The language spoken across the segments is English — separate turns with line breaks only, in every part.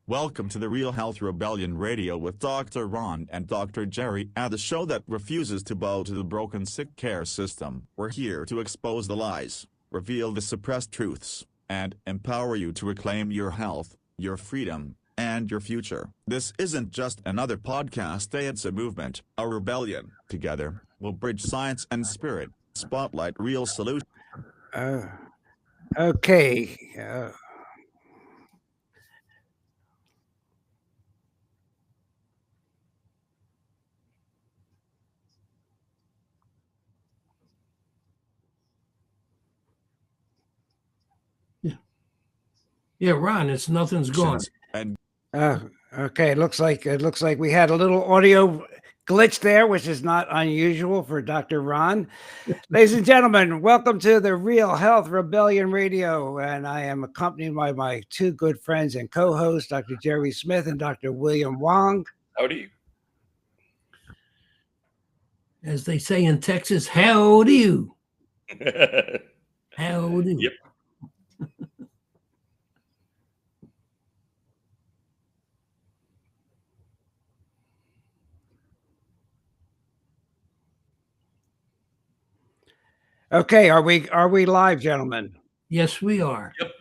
Welcome to the Real Health Rebellion Radio with Dr. Ron and Dr. Jerry, the show that refuses to bow to the broken sick care system. We're here to expose the lies, reveal the suppressed truths, and empower you to reclaim your health, your freedom, and your future. This isn't just another podcast, it's a movement, a rebellion. Together, we'll bridge science and spirit, spotlight real solutions.
Okay.
Yeah, Ron, nothing's gone.
Okay, it looks like we had a little audio glitch there, which is not unusual for Dr. Ron. Ladies and gentlemen, welcome to the Real Health Rebellion Radio, and I am accompanied by my two good friends and co-hosts, Dr. Jerry Smith and Dr. William Wong.
Howdy.
As they say in Texas, how do you? How do you?
Yep.
Okay, are we live, gentlemen?
Yes, we are.
Yep.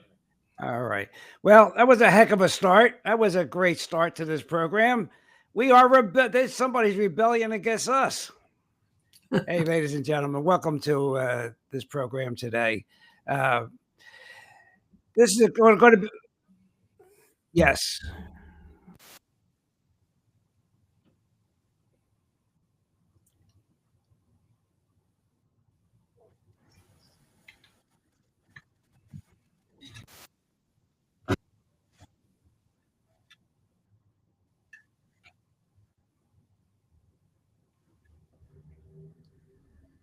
All right. Well, that was a heck of a start. That was a great start to this program. We are there's somebody's rebellion against us. Hey, ladies and gentlemen, welcome to this program today. This is going to be, yes.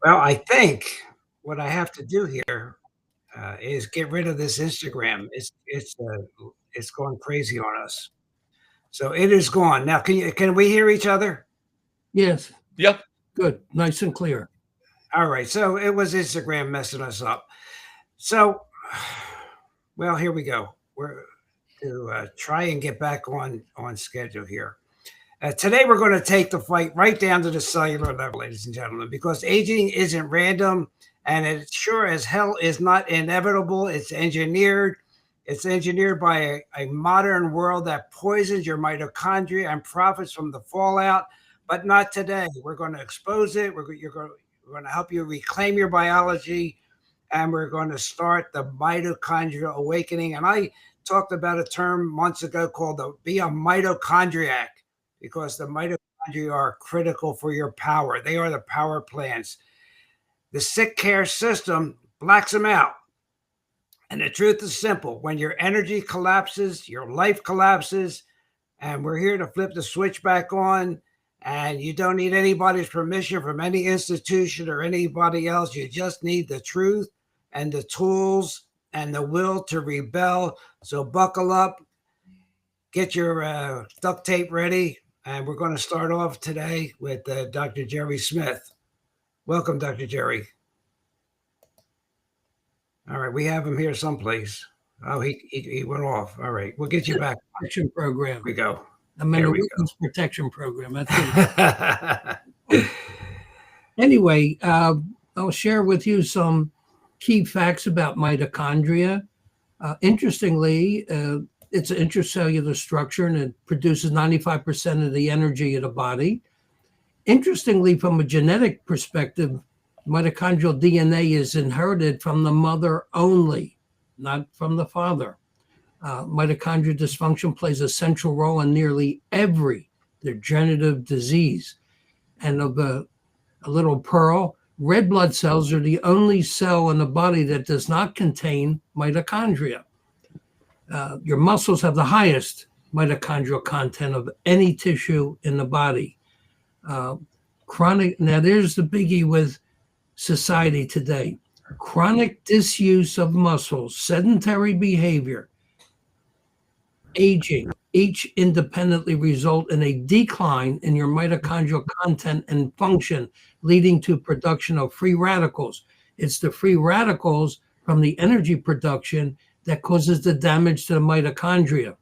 Well, I think what I have to do here is get rid of this Instagram. It's going crazy on us. So it is gone. Now, can we hear each other?
Yes.
Yep.
Good. Nice and clear.
All right. So it was Instagram messing us up. So, well, here we go. We're to try and get back on schedule here. Today, we're going to take the fight right down to the cellular level, ladies and gentlemen, because aging isn't random, and it sure as hell is not inevitable. It's engineered. It's engineered by a modern world that poisons your mitochondria and profits from the fallout, but not today. We're going to expose it. We're going to help you reclaim your biology, and we're going to start the mitochondrial awakening. And I talked about a term months ago called be a mitochondriac, because the mitochondria are critical for your power. They are the power plants. The sick care system blacks them out. And the truth is simple. When your energy collapses, your life collapses, and we're here to flip the switch back on, and you don't need anybody's permission from any institution or anybody else. You just need the truth and the tools and the will to rebel. So buckle up, get your duct tape ready, and we're going to start off today with Dr. Jerry Smith. Welcome, Dr. Jerry. All right, we have him here someplace. Oh, he went off. All right, we'll get you back.
Protection program.
Here we go.
I'm in a witness protection program. That's it. Anyway, I'll share with you some key facts about mitochondria. Interestingly, it's an intracellular structure, and it produces 95% of the energy of the body. Interestingly, from a genetic perspective, mitochondrial DNA is inherited from the mother only, not from the father. Mitochondrial dysfunction plays a central role in nearly every degenerative disease. And of a little pearl, red blood cells are the only cell in the body that does not contain mitochondria. Your muscles have the highest mitochondrial content of any tissue in the body. Chronic, now there's the biggie with society today. Chronic disuse of muscles, sedentary behavior, aging, each independently result in a decline in your mitochondrial content and function, leading to production of free radicals. It's the free radicals from the energy production that causes the damage to the mitochondria.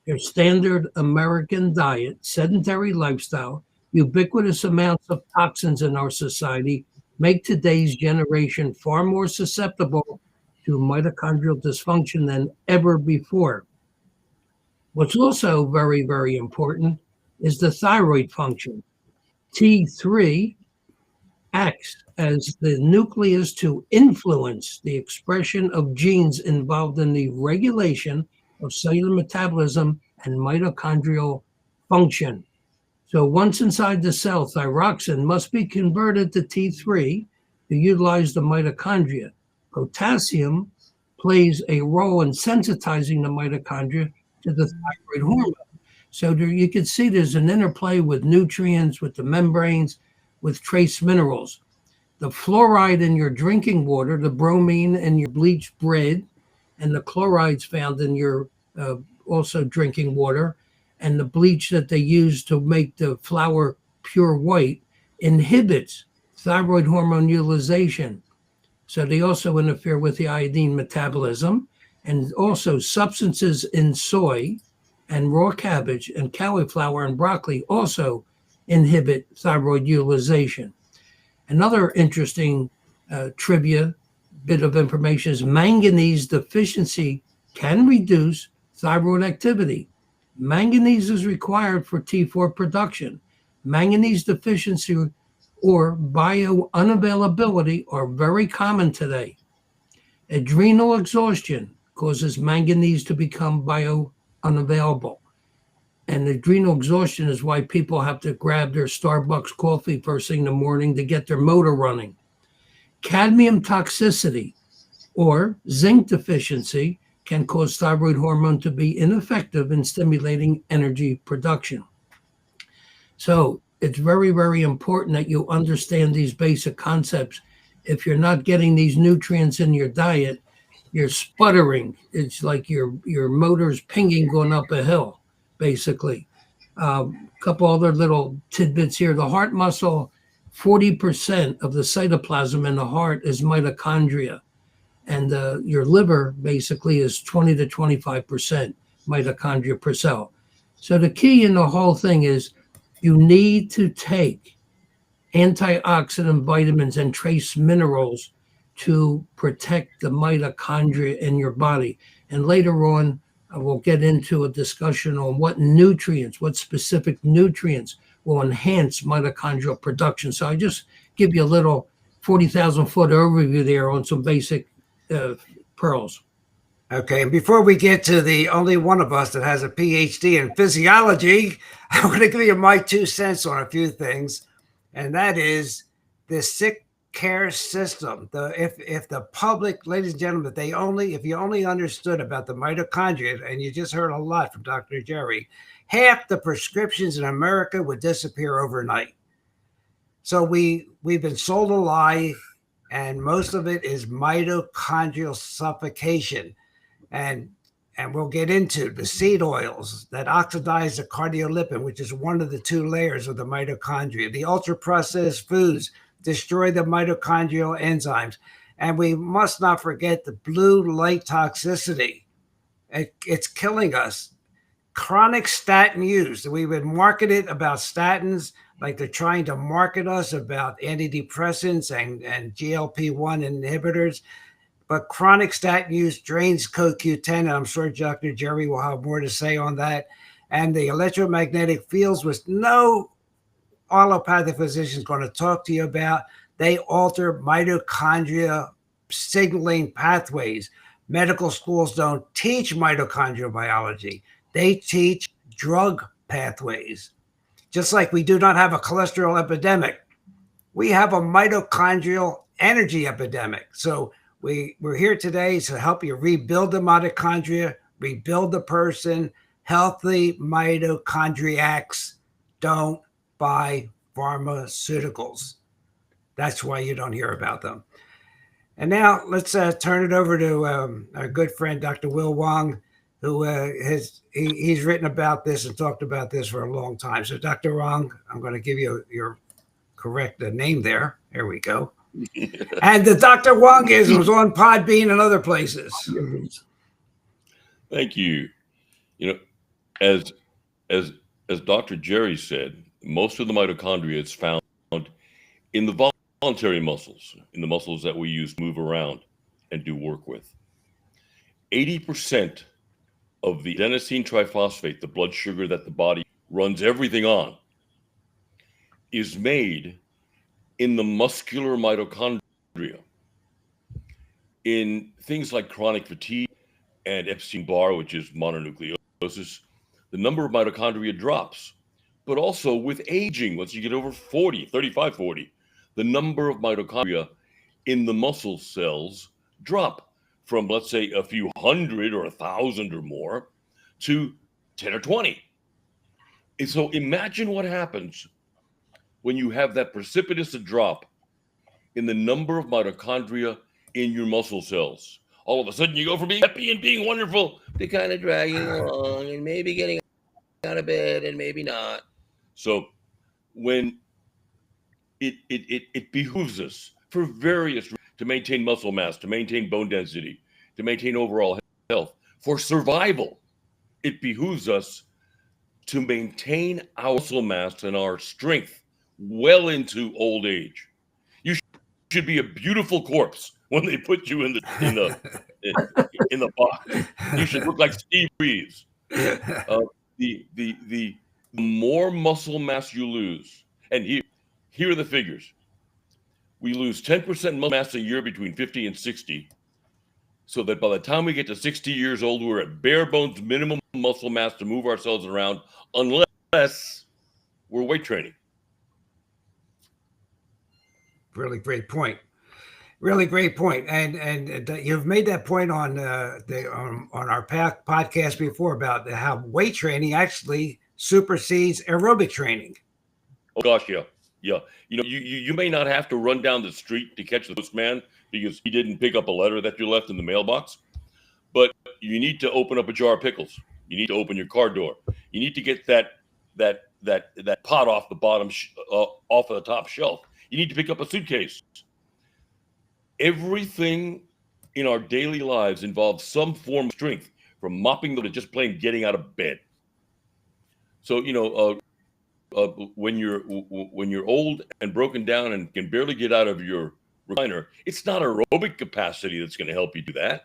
Your standard American diet, sedentary lifestyle, ubiquitous amounts of toxins in our society make today's generation far more susceptible to mitochondrial dysfunction than ever before. What's also very, very important is the thyroid function. T3 acts as the nucleus to influence the expression of genes involved in the regulation of cellular metabolism and mitochondrial function. So once inside the cell, thyroxine must be converted to T3 to utilize the mitochondria. Potassium plays a role in sensitizing the mitochondria to the thyroid hormone. So there, you can see there's an interplay with nutrients, with the membranes, with trace minerals. The fluoride in your drinking water, the bromine in your bleached bread, and the chlorides found in your also drinking water, and the bleach that they use to make the flour pure white inhibits thyroid hormone utilization. So they also interfere with the iodine metabolism, and also substances in soy and raw cabbage and cauliflower and broccoli also inhibit thyroid utilization. Another interesting trivia bit of information is manganese deficiency can reduce thyroid activity. Manganese is required for T4 production. Manganese deficiency or bio unavailability are very common today. Adrenal exhaustion causes manganese to become bio unavailable. And adrenal exhaustion is why people have to grab their Starbucks coffee first thing in the morning to get their motor running. Cadmium toxicity or zinc deficiency can cause thyroid hormone to be ineffective in stimulating energy production. So it's very, very important that you understand these basic concepts. If you're not getting these nutrients in your diet, you're sputtering. It's like your motor's pinging going up a hill, basically. A couple other little tidbits here. The heart muscle, 40% of the cytoplasm in the heart is mitochondria. And your liver basically is 20 to 25% mitochondria per cell. So the key in the whole thing is you need to take antioxidant vitamins and trace minerals to protect the mitochondria in your body. And later on, I will get into a discussion on what nutrients, what specific nutrients will enhance mitochondrial production. So I just give you a little 40,000 foot overview there on some basic pearls.
Okay, and before we get to the only one of us that has a PhD in physiology, I'm going to give you my 2 cents on a few things, and that is the sick care system. If the public, ladies and gentlemen, if you only understood about the mitochondria, and you just heard a lot from Dr. Jerry, half the prescriptions in America would disappear overnight. So we've been sold a lie, and most of it is mitochondrial suffocation. And we'll get into the seed oils that oxidize the cardiolipin, which is one of the 2 layers of the mitochondria. The ultra-processed foods destroy the mitochondrial enzymes. And we must not forget the blue light toxicity. It's killing us. Chronic statin use. We've been marketed about statins like they're trying to market us about antidepressants and GLP-1 inhibitors. But chronic statin use drains CoQ10, and I'm sure Dr. Jerry will have more to say on that. And the electromagnetic fields, which no allopathic physician is going to talk to you about, they alter mitochondria signaling pathways. Medical schools don't teach mitochondrial biology. They teach drug pathways. Just like we do not have a cholesterol epidemic, we have a mitochondrial energy epidemic. So we're here today to help you rebuild the mitochondria, rebuild the person. Healthy mitochondriacs don't buy pharmaceuticals. That's why you don't hear about them. And now let's turn it over to our good friend, Dr. Will Wong, who he's written about this and talked about this for a long time. So Dr. Wong, I'm going to give you your correct name there. There we go. And the Dr. Wongism was on Podbean and other places.
Thank you. You know, as as as Dr. Jerry said, most of the mitochondria is found in the voluntary muscles, in the muscles that we use to move around and do work with. 80% of the adenosine triphosphate, the blood sugar that the body runs everything on, is made in the muscular mitochondria. In things like chronic fatigue and Epstein-Barr, which is mononucleosis, the number of mitochondria drops. But also with aging, once you get over 40, 35, 40, the number of mitochondria in the muscle cells drop from, let's say, a few hundred or 1,000 or more to 10 or 20. And so imagine what happens when you have that precipitous drop in the number of mitochondria in your muscle cells. All of a sudden, you go from being happy and being wonderful to kind of dragging along and maybe getting out of bed and maybe not. So when it behooves us for various reasons to maintain muscle mass, to maintain bone density, to maintain overall health, for survival, it behooves us to maintain our muscle mass and our strength well into old age. You should be a beautiful corpse when they put you in the box. You should look like Steve Reeves. The more muscle mass you lose, and here are the figures. We lose 10% muscle mass a year between 50 and 60, so that by the time we get to 60 years old, we're at bare bones minimum muscle mass to move ourselves around, unless we're weight training.
Really great point. Really great point. And you've made that point on our podcast before about how weight training actually supersedes aerobic training.
Oh gosh, yeah. You know, you may not have to run down the street to catch the postman because he didn't pick up a letter that you left in the mailbox, but you need to open up a jar of pickles. You need to open your car door. You need to get that pot off the bottom off of the top shelf. You need to pick up a suitcase. Everything in our daily lives involves some form of strength, from mopping to just plain getting out of bed. So, you know, when you're old and broken down and can barely get out of your recliner, it's not aerobic capacity that's going to help you do that.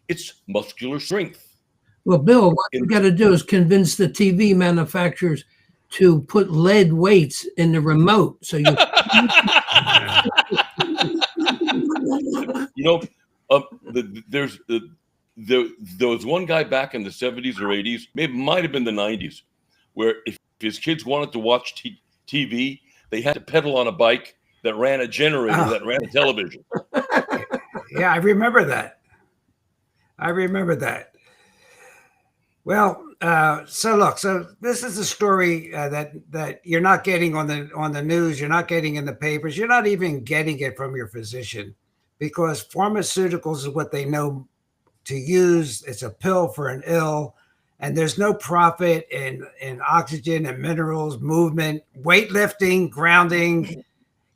It's muscular strength.
Well, Bill, what you got to do is convince the TV manufacturers to put lead weights in the remote. So you.
You know, there was one guy back in the 70s or 80s, maybe might have been the 90s, where if his kids wanted to watch TV, they had to pedal on a bike that ran a generator that ran a television.
Yeah, I remember that. Well, so this is a story that you're not getting on the news, you're not getting in the papers, you're not even getting it from your physician, because pharmaceuticals is what they know to use. It's a pill for an ill, and there's no profit in oxygen and minerals, movement, weightlifting, grounding.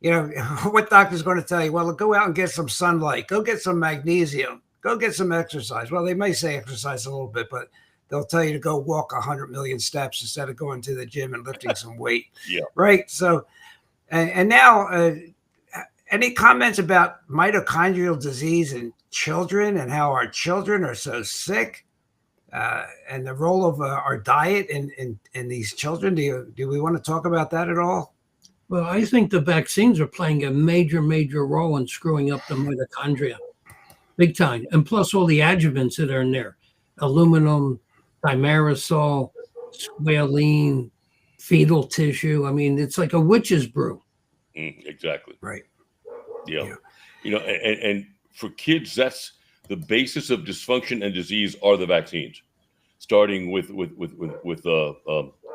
You know, what doctor's going to tell you? Well, go out and get some sunlight, go get some magnesium, go get some exercise. Well, they may say exercise a little bit, but they'll tell you to go walk 100 million steps instead of going to the gym and lifting some weight.
Yeah.
Right. So, and now, any comments about mitochondrial disease in children and how our children are so sick, and the role of our diet in these children? Do we want to talk about that at all?
Well, I think the vaccines are playing a major role in screwing up the mitochondria, big time. And plus all the adjuvants that are in there, aluminum, thimerosal, squalene, fetal tissue. I mean, it's like a witch's brew.
Exactly.
Right.
Yeah. You know, and for kids, that's the basis of dysfunction and disease are the vaccines, starting with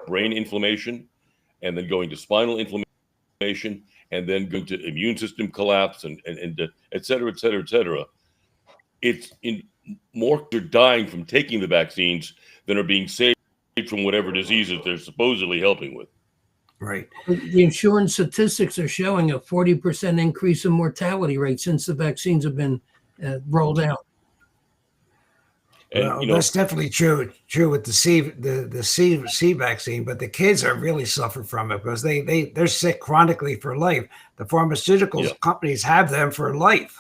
brain inflammation, and then going to spinal inflammation, and then going to immune system collapse, and et cetera, et cetera, et cetera. It's more are dying from taking the vaccines than are being saved from whatever diseases they're supposedly helping with.
Right.
The insurance statistics are showing a 40% increase in mortality rate since the vaccines have been rolled out.
And
Well, that's definitely true with the C vaccine, but the kids are really suffer from it because they're sick chronically for life. The pharmaceuticals
yeah,
companies have them for life.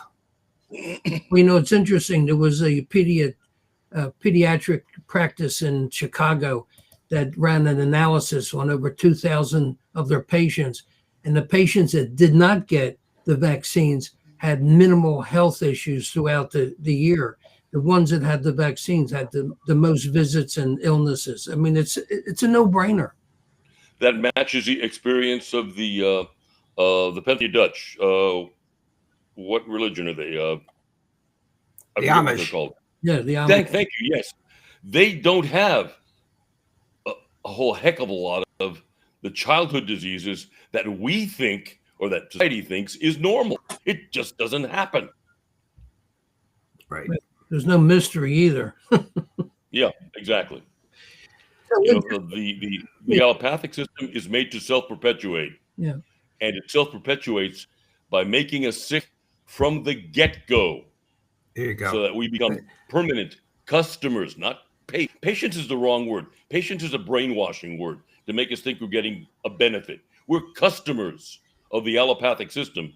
Well, it's interesting. There was a pediatric practice in Chicago that ran an analysis on over 2,000 of their patients, and the patients that did not get the vaccines had minimal health issues throughout the year. The ones that had the vaccines had the most visits and illnesses. I mean, it's a no-brainer.
that matches the experience of the Penthea Dutch. What religion are they? I
The
forget what they're
Amish.
called.
Yeah, the
Thank you. Yes, they don't have a whole heck of a lot of the childhood diseases that we think or that society thinks is normal. It just doesn't happen.
Right.
There's no mystery either.
Yeah, exactly.
So
You know, the allopathic system is made to self-perpetuate,
yeah.
and it self-perpetuates by making us sick from the get-go,
There you go.
so that we become permanent customers, not patients is the wrong word. Patients is a brainwashing word to make us think we're getting a benefit. We're customers of the allopathic system,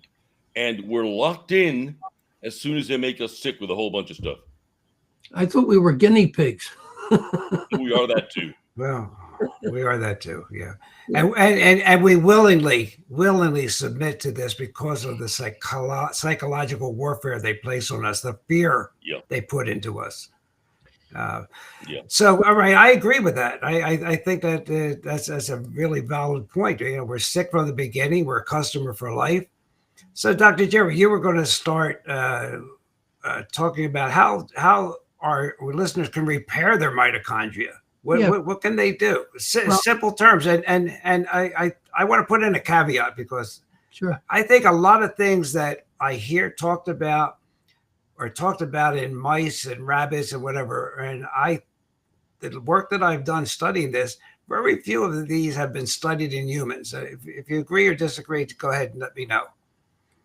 and we're locked in as soon as they make us sick with a whole bunch of stuff.
I thought we were guinea pigs.
We are that too.
Well, we are that too, yeah. And we willingly submit to this because of the psychological warfare they place on us, the fear
Yeah.
they put into us.
Yeah.
So, all right, I agree with that. I think that that's a really valid point. You know, we're sick from the beginning. We're a customer for life. So, Dr. Jerry, you were going to start talking about how our listeners can repair their mitochondria. What can they do? Simple terms, and I want to put in a caveat because
Sure.
I think a lot of things that I hear talked about in mice and rabbits and whatever, and the work that I've done studying this, very few of these have been studied in humans. If you agree or disagree, go ahead and let me know.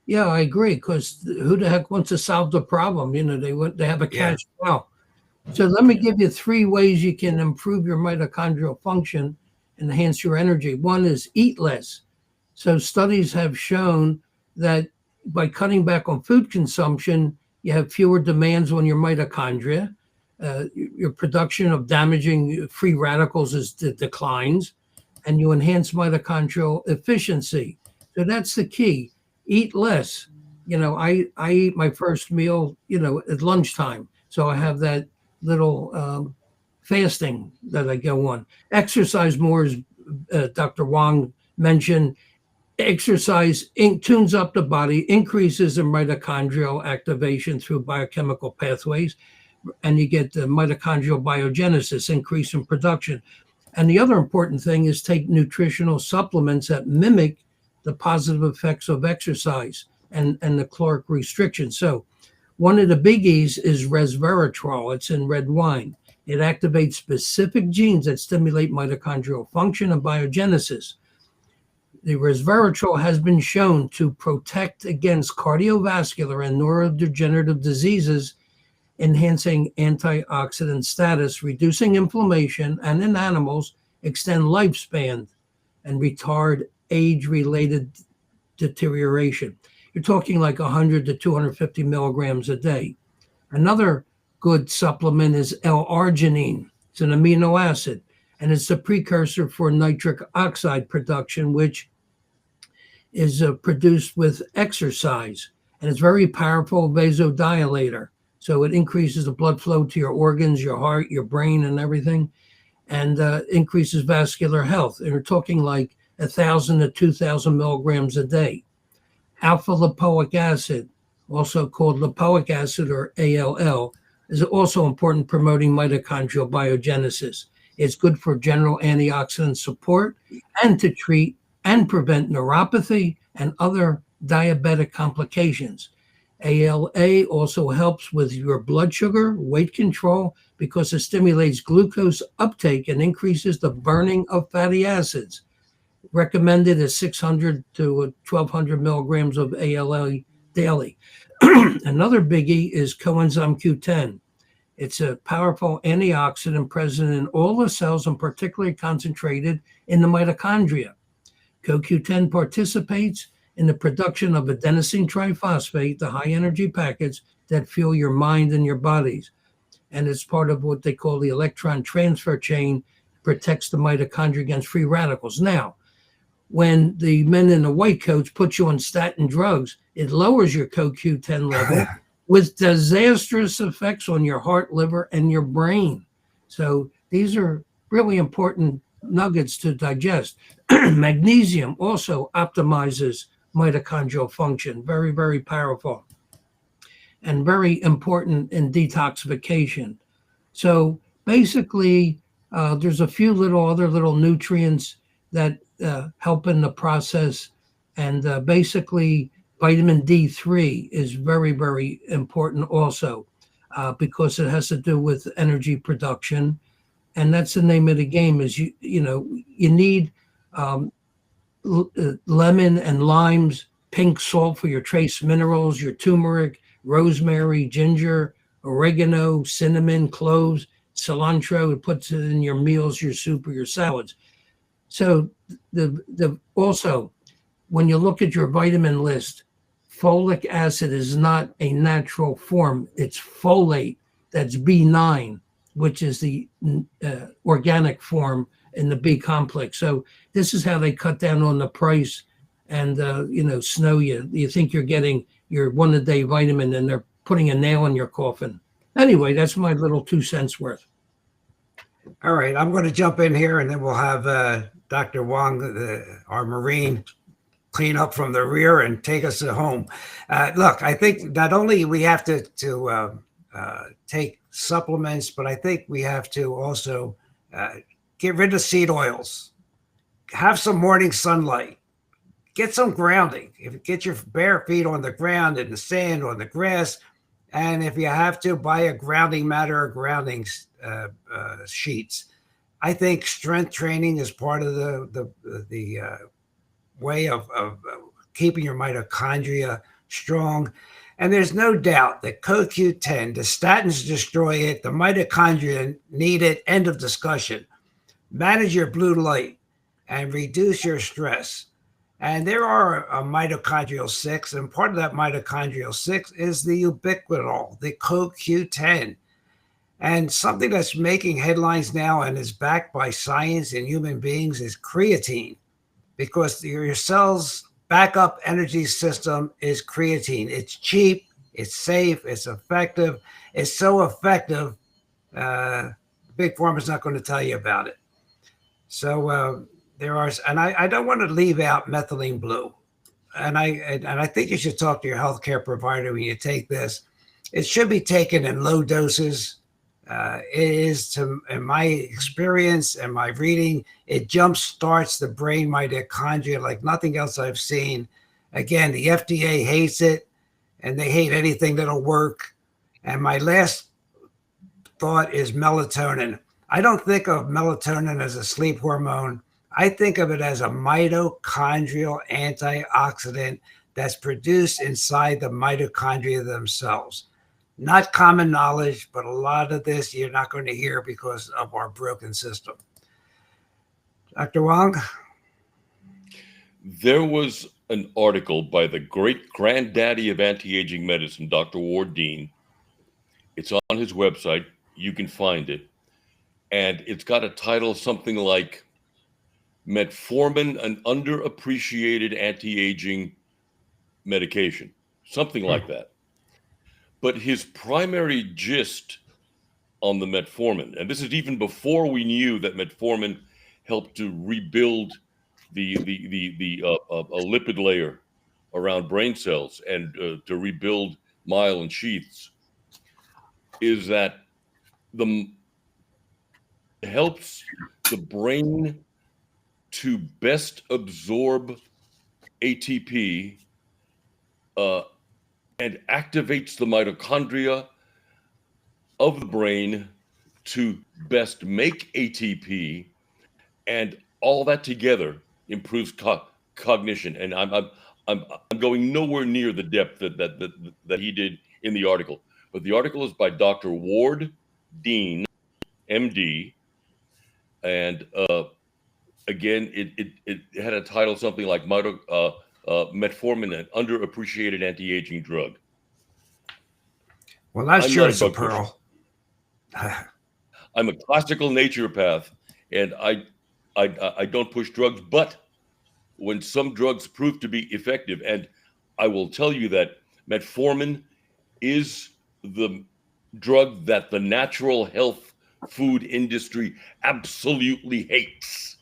Yeah, I agree. Because who the heck wants to solve the problem? You know, they have a cash cow. So let me give you 3 ways you can improve your mitochondrial function, enhance your energy. One is eat less. So studies have shown that by cutting back on food consumption, you have fewer demands on your mitochondria. Your production of damaging free radicals declines, and you enhance mitochondrial efficiency. So that's the key. Eat less. You know, I eat my first meal, at lunchtime. So I have that little fasting that I go on. Exercise more, as Dr. Wong mentioned. Exercise tunes up the body, increases the mitochondrial activation through biochemical pathways, and you get the mitochondrial biogenesis, increase in production. And the other important thing is take nutritional supplements that mimic the positive effects of exercise and the caloric restriction. So one of the biggies is resveratrol. It's in red wine. It activates specific genes that stimulate mitochondrial function and biogenesis. The resveratrol has been shown to protect against cardiovascular and neurodegenerative diseases, enhancing antioxidant status, reducing inflammation, and in animals, extend lifespan and retard age-related deterioration. You're talking like 100 to 250 milligrams a day. Another good supplement is L-arginine. It's an amino acid, and it's a precursor for nitric oxide production, which is produced with exercise. And it's very powerful vasodilator. So it increases the blood flow to your organs, your heart, your brain, and everything, and increases vascular health. And we're talking like 1,000 to 2,000 milligrams a day. Alpha lipoic acid, also called lipoic acid or ALL, is also important promoting mitochondrial biogenesis. It's good for general antioxidant support and to treat and prevent neuropathy and other diabetic complications. ALA also helps with your blood sugar, weight control, because it stimulates glucose uptake and increases the burning of fatty acids. Recommended is 600 to 1,200 milligrams of ALA daily. Another biggie is coenzyme Q10. It's a powerful antioxidant present in all the cells and particularly concentrated in the mitochondria. CoQ10 participates in the production of adenosine triphosphate, the high energy packets that fuel your mind and your bodies. And it's part of what they call the electron transfer chain, protects the mitochondria against free radicals. Now, when the men in the white coats put you on statin drugs, it lowers your CoQ10 level with disastrous effects on your heart, liver, and your brain. So these are really important nuggets to digest. Magnesium also optimizes mitochondrial function. Very, very powerful and very important in detoxification. So basically, there's a few other little nutrients that help in the process. And basically, vitamin D3 is very, very important also because it has to do with energy production. And that's the name of the game is you need lemon and limes, pink salt for your trace minerals, your turmeric, rosemary, ginger, oregano, cinnamon, cloves, cilantro. It puts it in your meals, your soup, or your salads. So also, when you look at your vitamin list, folic acid is not a natural form. It's folate, that's B9, which is the organic form in the B complex. So this is how they cut down on the price and, snow you. You think you're getting your one-a-day vitamin and they're putting a nail in your coffin. Anyway, that's my little 2 cents worth.
All right, I'm going to jump in here and then we'll have Dr. Wong, our Marine, clean up from the rear and take us home. Look, I think not only we have to take supplements, but I think we have to also get rid of seed oils, have some morning sunlight, get some grounding. Get your bare feet on the ground, in the sand, on the grass, and if you have to, buy a grounding mat or grounding sheets. I think strength training is part of the way of keeping your mitochondria strong. And there's no doubt that CoQ10, the statins destroy it, the mitochondria need it, end of discussion. Manage your blue light and reduce your stress. And there are a mitochondrial 6, and part of that mitochondrial 6 is the ubiquitol, the CoQ10. And something that's making headlines now and is backed by science in human beings is creatine, because your cell's backup energy system is creatine. It's cheap, it's safe, it's effective. It's so effective, Big Pharma's not going to tell you about it. So there are, and I don't want to leave out methylene blue. And I think you should talk to your healthcare provider when you take this. It should be taken in low doses. It is, in my experience and my reading, it jump starts the brain mitochondria like nothing else I've seen. Again, the FDA hates it, and they hate anything that'll work. And my last thought is melatonin. I don't think of melatonin as a sleep hormone. I think of it as a mitochondrial antioxidant that's produced inside the mitochondria themselves. Not common knowledge, but a lot of this you're not going to hear because of our broken system. Dr. Wong?
There was an article by the great granddaddy of anti-aging medicine, Dr. Ward Dean. It's on his website. You can find it. And it's got a title something like Metformin, an underappreciated anti-aging medication, something like that. But his primary gist on the metformin, and this is even before we knew that metformin helped to rebuild the lipid layer around brain cells and to rebuild myelin sheaths, is that helps the brain to best absorb ATP and activates the mitochondria of the brain to best make ATP, and all that together improves cognition. And I'm going nowhere near the depth that he did in the article. But the article is by Dr. Ward Dean, MD, and again, it had a title something like Metformin, an underappreciated anti-aging drug.
Well, that's
I'm
sure
not a
is a
drug pusher.
pearl.
I'm a classical naturopath, and I don't push drugs, but when some drugs prove to be effective, and I will tell you that metformin is the drug that the natural health food industry absolutely hates.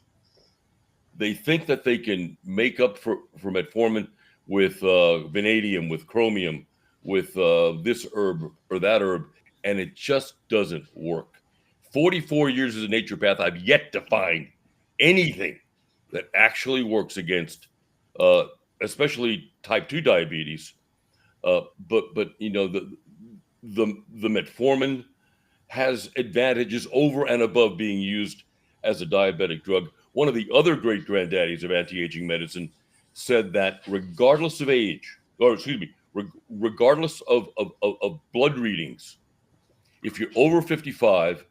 They think that they can make up for metformin with vanadium, with chromium, with this herb or that herb, and it just doesn't work. 44 years as a naturopath, I've yet to find anything that actually works against, especially type 2 diabetes. But you know, the metformin has advantages over and above being used as a diabetic drug. One of the other great granddaddies of anti-aging medicine said that regardless of age, or excuse me, regardless of blood readings, if you're over 55,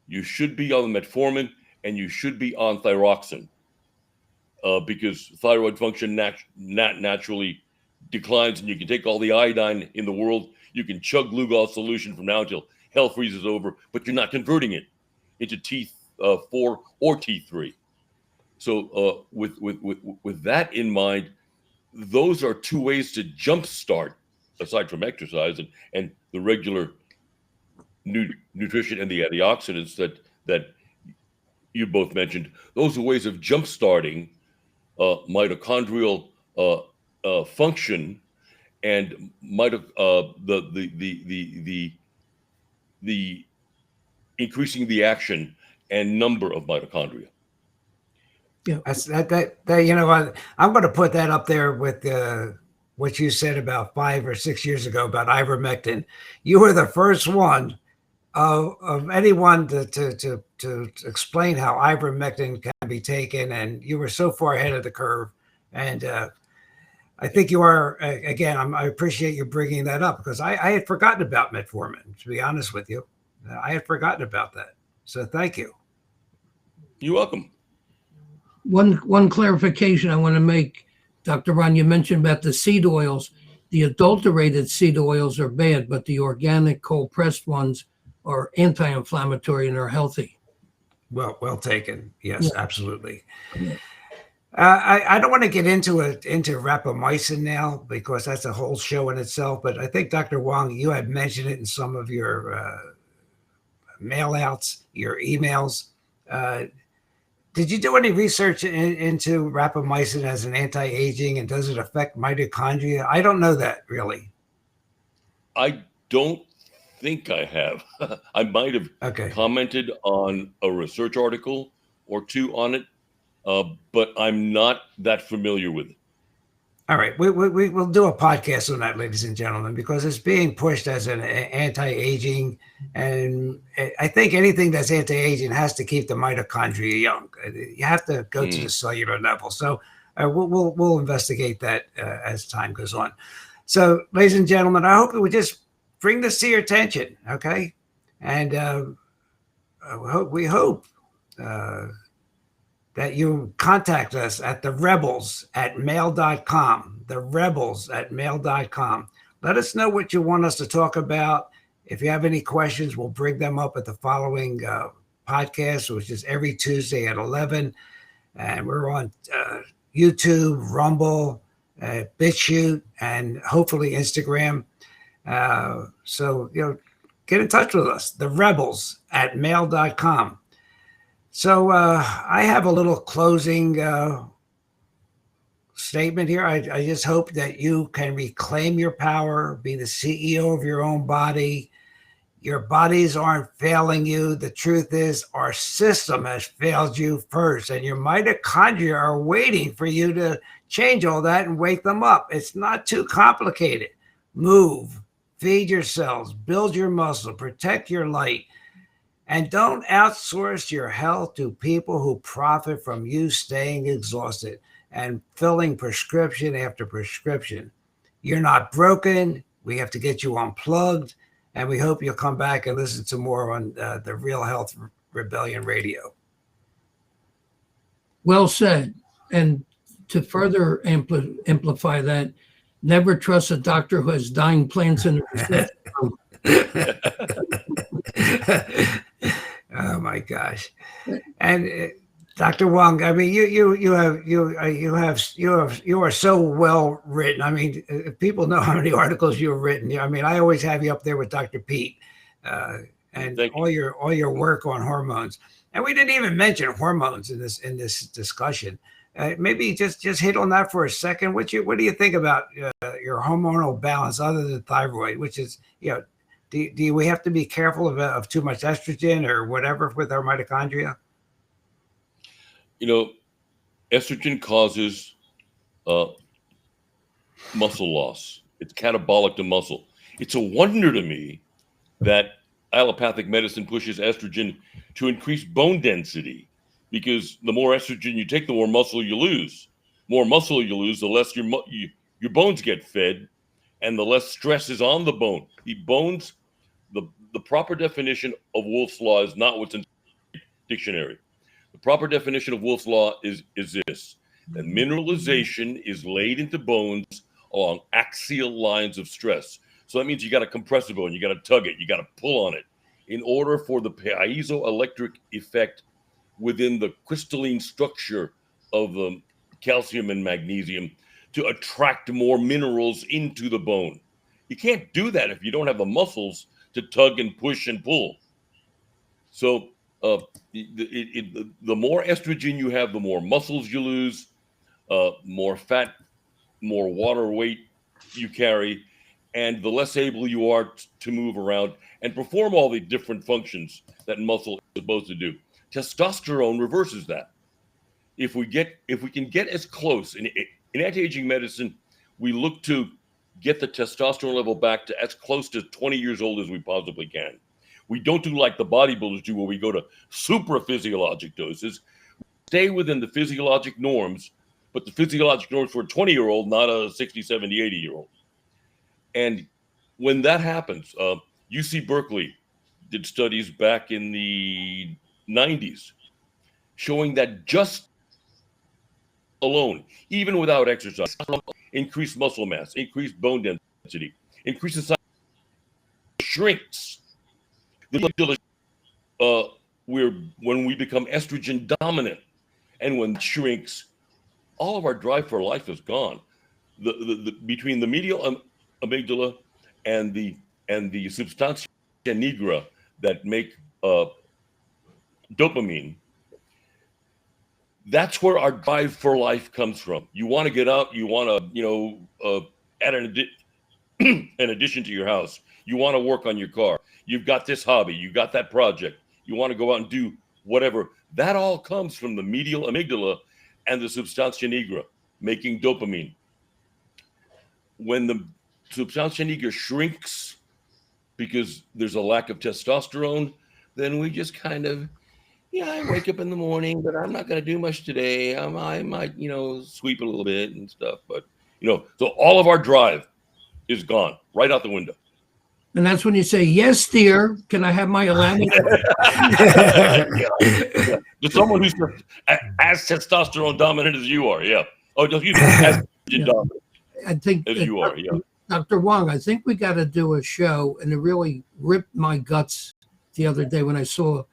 you should be on the metformin and you should be on thyroxine, because thyroid function naturally declines, and you can take all the iodine in the world. You can chug Lugol solution from now until hell freezes over, but you're not converting it into T4 or T3. So with that in mind, those are two ways to jumpstart, aside from exercise and the regular nutrition and the antioxidants that you both mentioned. Those are ways of jumpstarting mitochondrial function and the increasing the action and number of mitochondria.
Yeah, that's that you know, I'm going to put that up there with what you said about 5 or 6 years ago about ivermectin. You were the first one of anyone to explain how ivermectin can be taken, and you were so far ahead of the curve. And I think you are, again, I appreciate you bringing that up, because I had forgotten about metformin, to be honest with you. I had forgotten about that. So thank you.
You're welcome.
One clarification I want to make, Dr. Ron, you mentioned about the seed oils. The adulterated seed oils are bad, but the organic cold pressed ones are anti-inflammatory and are healthy.
Well taken. Yes, yeah. Absolutely.
Yeah.
I don't want to get into rapamycin now, because that's a whole show in itself. But I think, Dr. Wong, you had mentioned it in some of your mail outs, your emails. Did you do any research into rapamycin as an anti-aging, and does it affect mitochondria? I don't know that, really.
I don't think I have. I might have commented on a research article or two on it, but I'm not that familiar with it.
All right. We'll do a podcast on that, ladies and gentlemen, because it's being pushed as an anti-aging. And I think anything that's anti-aging has to keep the mitochondria young. You have to go to the cellular level. So we'll investigate that as time goes on. So, ladies and gentlemen, I hope it would just bring this to your attention. Okay. And we hope that you contact us at therebels@mail.com, therebels@mail.com. Let us know what you want us to talk about. If you have any questions, we'll bring them up at the following podcast, which is every Tuesday at 11. And we're on YouTube, Rumble, BitChute, and hopefully Instagram. So, get in touch with us, therebels@mail.com. So I have a little closing statement here. I just hope that you can reclaim your power, be the CEO of your own body. Your bodies aren't failing you. The truth is, our system has failed you first, and your mitochondria are waiting for you to change all that and wake them up. It's not too complicated. Move, feed your cells, build your muscle, protect your light. And don't outsource your health to people who profit from you staying exhausted and filling prescription after prescription. You're not broken. We have to get you unplugged. And we hope you'll come back and listen to more on the Real Health Rebellion Radio.
Well said. And to further amplify that, never trust a doctor who has dying plants in their
Oh my gosh! And Dr. Wong, I mean, you are so well written. I mean, if people know how many articles you've written. I mean, I always have you up there with Dr. Pete, and all your work on hormones. And we didn't even mention hormones in this discussion. Maybe just hit on that for a second. What do you think about your hormonal balance other than thyroid, which is, do we have to be careful of too much estrogen or whatever with our mitochondria?
Estrogen causes muscle loss. It's catabolic to muscle. It's a wonder to me that allopathic medicine pushes estrogen to increase bone density, because the more estrogen you take, the more muscle you lose. More muscle you lose, the less your bones get fed, and the less stress is on the bone. The bones, the proper definition of Wolff's Law is not what's in the dictionary. The proper definition of Wolff's Law is this: that mineralization is laid into bones along axial lines of stress. So that means you got to compress the bone, you got to tug it, you got to pull on it in order for the piezoelectric effect within the crystalline structure of the calcium and magnesium to attract more minerals into the bone. You can't do that if you don't have the muscles to tug and push and pull. So the more estrogen you have, the more muscles you lose, more fat, more water weight you carry, and the less able you are to move around and perform all the different functions that muscle is supposed to do. Testosterone reverses that. If we can get as close in anti-aging medicine, we look to get the testosterone level back to as close to 20 years old as we possibly can. We don't do like the bodybuilders do, where we go to supraphysiologic doses. Stay within the physiologic norms, but the physiologic norms for a 20-year-old, not a 60, 70, 80-year-old. And when that happens, UC Berkeley did studies back in the 90s showing that just alone, even without exercise, increased muscle mass, increased bone density, increases size, shrinks. When we become estrogen dominant, and when it shrinks, all of our drive for life is gone. Between the medial amygdala and the substantia nigra that make dopamine, that's where our drive for life comes from. You want to get out, you want to add an addition to your house, you want to work on your car, you've got this hobby, you got that project, you want to go out and do whatever. That all comes from the medial amygdala and the substantia nigra making dopamine. When the substantia nigra shrinks because there's a lack of testosterone, then we just kind of, I wake up in the morning, but I'm not going to do much today. I might, sweep a little bit and stuff. But, so all of our drive is gone right out the window.
And that's when you say, yes, dear, can I have my allowance?
Yeah. There's someone who's as testosterone dominant as you are. Yeah. Oh, excuse me, as dominant.
I think
as you are. Yeah.
Dr. Wong, I think we got to do a show, and it really ripped my guts the other day when I saw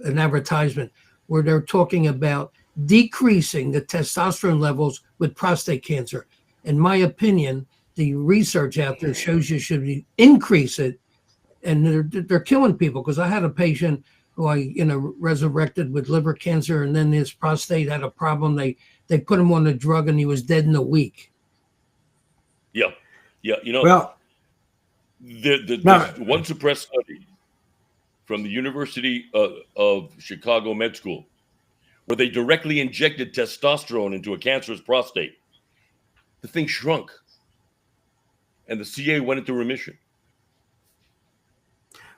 an advertisement where they're talking about decreasing the testosterone levels with prostate cancer. In my opinion, the research out there shows you should increase it, and they're killing people. Because I had a patient who I resurrected with liver cancer, and then his prostate had a problem. They put him on a drug, and he was dead in a week.
Yeah.
Well,
there's one suppressed study from the University of Chicago Med School where they directly injected testosterone into a cancerous prostate. The thing shrunk, and the CA went into remission.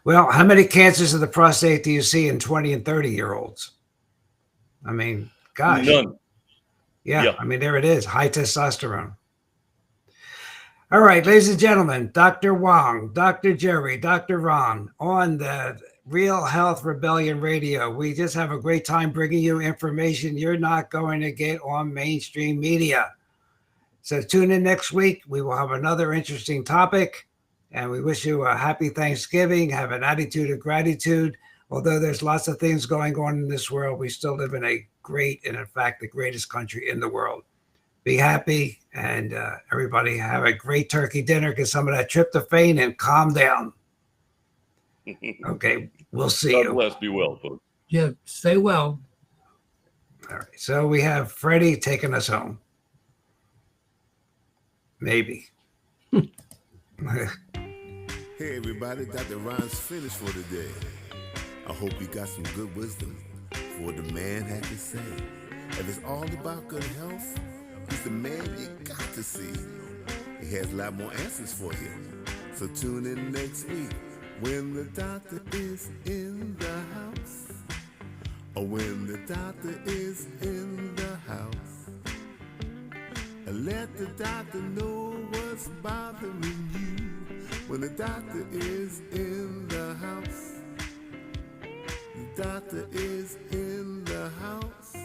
Well, how many cancers of the prostate do you see in 20 and 30-year-olds? I mean, gosh.
None.
Yeah, I mean, there it is, high testosterone. All right, ladies and gentlemen, Dr. Wong, Dr. Jerry, Dr. Ron on the Real Health Rebellion Radio. We just have a great time bringing you information you're not going to get on mainstream media. So tune in next week. We will have another interesting topic, and we wish you a happy Thanksgiving. Have an attitude of gratitude. Although there's lots of things going on in this world, we still live in a great, and in fact, the greatest country in the world. Be happy, and everybody have a great turkey dinner, get some of that tryptophan, and calm down. Okay, we'll see
God
you.
bless. Be well, folks.
Yeah, stay well.
All right, so we have Freddie taking us home. Maybe.
Hey everybody, Dr. Ron's finished for today. I hope you got some good wisdom for what the man had to say. If it's all about good health, he's the man you got to see. He has a lot more answers for you. So tune in next week when the doctor is in the house. Or when the doctor is in the house. And let the doctor know what's bothering you. When the doctor is in the house. The doctor is in the house.